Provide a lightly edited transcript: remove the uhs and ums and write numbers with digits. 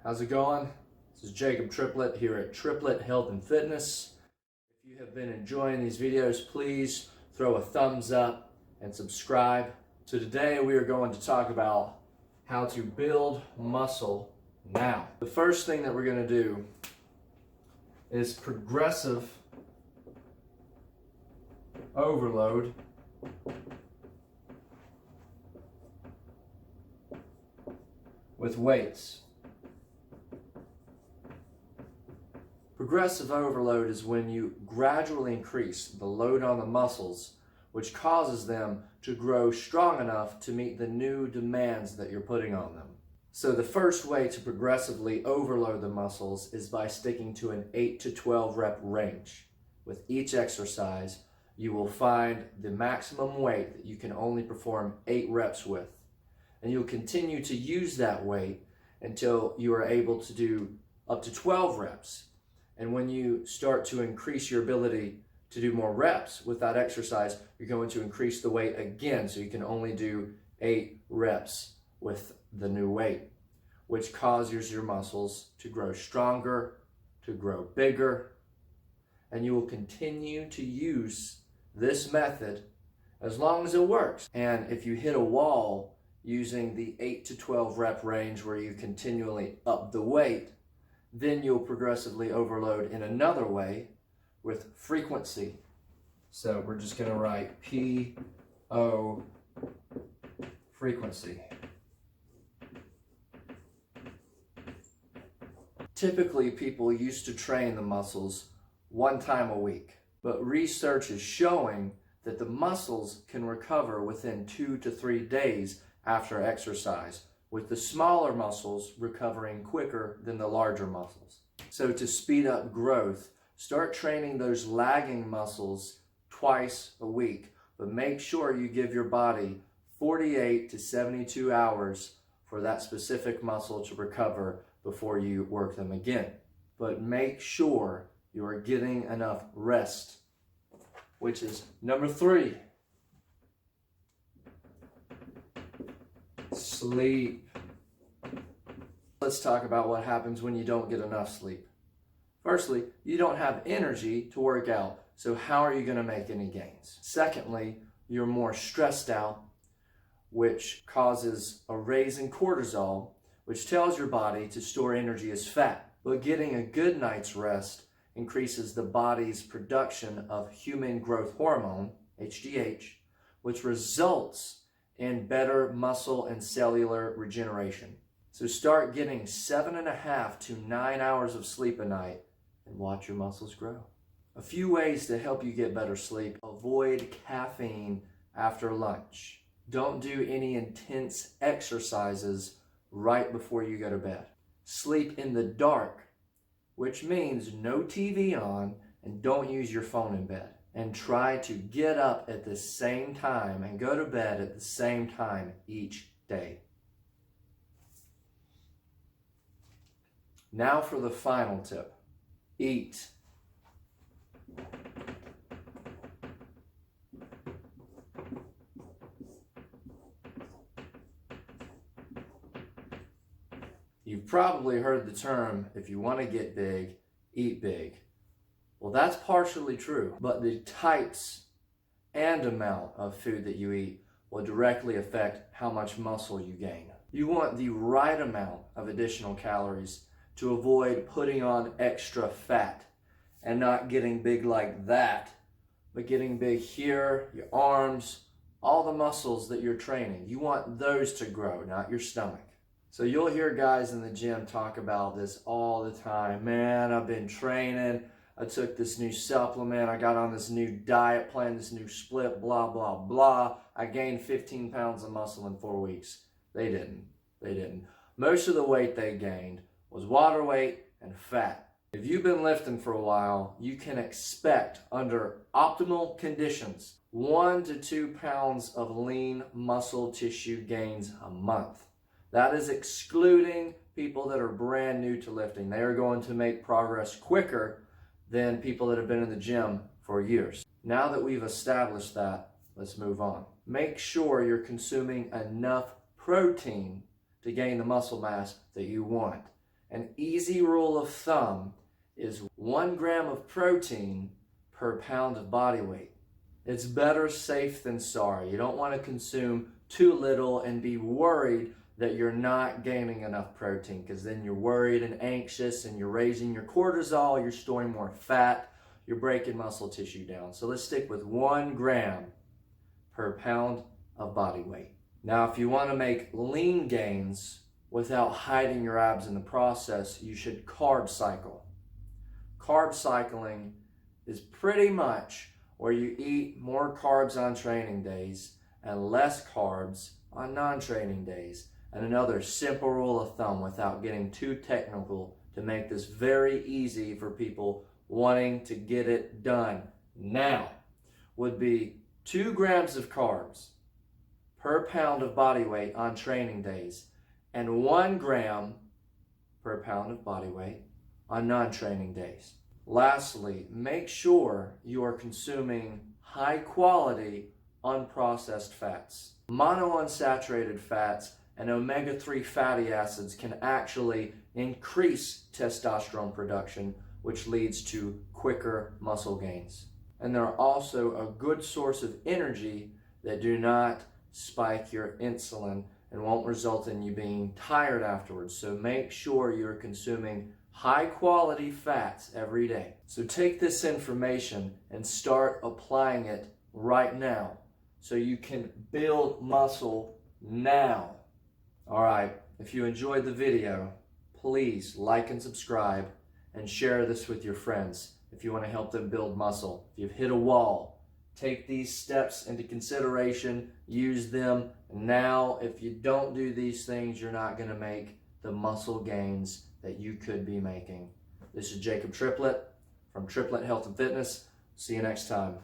How's it going? This is Jacob Triplett here at Triplett Health and Fitness. If you have been enjoying these videos, please throw a thumbs up and subscribe. So today we are going to talk about how to build muscle now. The first thing that we're going to do is progressive overload with weights. Progressive overload is when you gradually increase the load on the muscles, which causes them to grow strong enough to meet the new demands that you're putting on them. So the first way to progressively overload the muscles is by sticking to an 8 to 12 rep range. With each exercise, you will find the maximum weight that you can only perform 8 reps with. And you'll continue to use that weight until you are able to do up to 12 reps. And when you start to increase your ability to do more reps with that exercise, you're going to increase the weight again, so you can only do 8 reps with the new weight, which causes your muscles to grow stronger, to grow bigger, and you will continue to use this method as long as it works. And if you hit a wall using the 8 to 12 rep range where you continually up the weight, then you'll progressively overload in another way with frequency. So we're just going to write P-O frequency. Typically, people used to train the muscles 1 time a week, but research is showing that the muscles can recover within 2 to 3 days after exercise, with the smaller muscles recovering quicker than the larger muscles. So to speed up growth, start training those lagging muscles twice a week, but make sure you give your body 48 to 72 hours for that specific muscle to recover before you work them again. But make sure you are getting enough rest, which is number 3. Sleep. Let's talk about what happens when you don't get enough sleep. Firstly, you don't have energy to work out, so how are you going to make any gains? Secondly, you're more stressed out, which causes a raise in cortisol, which tells your body to store energy as fat. But getting a good night's rest increases the body's production of human growth hormone, HGH, which results in better muscle and cellular regeneration. So start getting 7.5 to 9 hours of sleep a night and watch your muscles grow. A few ways to help you get better sleep. Avoid caffeine after lunch. Don't do any intense exercises right before you go to bed. Sleep in the dark, which means no TV on, and don't use your phone in bed. And try to get up at the same time and go to bed at the same time each day. Now for the final tip. Eat. You've probably heard the term, if you want to get big, eat big. Well, that's partially true, but the types and amount of food that you eat will directly affect how much muscle you gain. You want the right amount of additional calories to avoid putting on extra fat and not getting big like that, but getting big here, your arms, all the muscles that you're training. You want those to grow, not your stomach. So you'll hear guys in the gym talk about this all the time. Man, I've been training. I took this new supplement. I got on this new diet plan, this new split, blah, blah, blah. I gained 15 pounds of muscle in 4 weeks. They didn't. Most of the weight they gained was water weight and fat. If you've been lifting for a while, you can expect, under optimal conditions, 1 to 2 pounds of lean muscle tissue gains a month. That is excluding people that are brand new to lifting. They are going to make progress quicker than people that have been in the gym for years. Now that we've established that, let's move on. Make sure you're consuming enough protein to gain the muscle mass that you want. An easy rule of thumb is 1 gram of protein per pound of body weight. It's better safe than sorry. You don't want to consume too little and be worried that you're not gaining enough protein, because then you're worried and anxious and you're raising your cortisol, you're storing more fat, you're breaking muscle tissue down. So let's stick with 1 gram per pound of body weight. Now, if you want to make lean gains without hiding your abs in the process, you should carb cycle. Carb cycling is pretty much where you eat more carbs on training days and less carbs on non-training days. And another simple rule of thumb, without getting too technical, to make this very easy for people wanting to get it done now, would be 2 grams of carbs per pound of body weight on training days and 1 gram per pound of body weight on non-training days. Lastly, make sure you are consuming high quality unprocessed fats. Monounsaturated fats and omega-3 fatty acids can actually increase testosterone production, which leads to quicker muscle gains. And they're also a good source of energy that do not spike your insulin and won't result in you being tired afterwards. So make sure you're consuming high quality fats every day. So take this information and start applying it right now so you can build muscle now. All right, if you enjoyed the video, please like and subscribe and share this with your friends if you want to help them build muscle. If you've hit a wall, take these steps into consideration, use them now. If you don't do these things, you're not going to make the muscle gains that you could be making. This is Jacob Triplett from Triplett Health and Fitness. See you next time.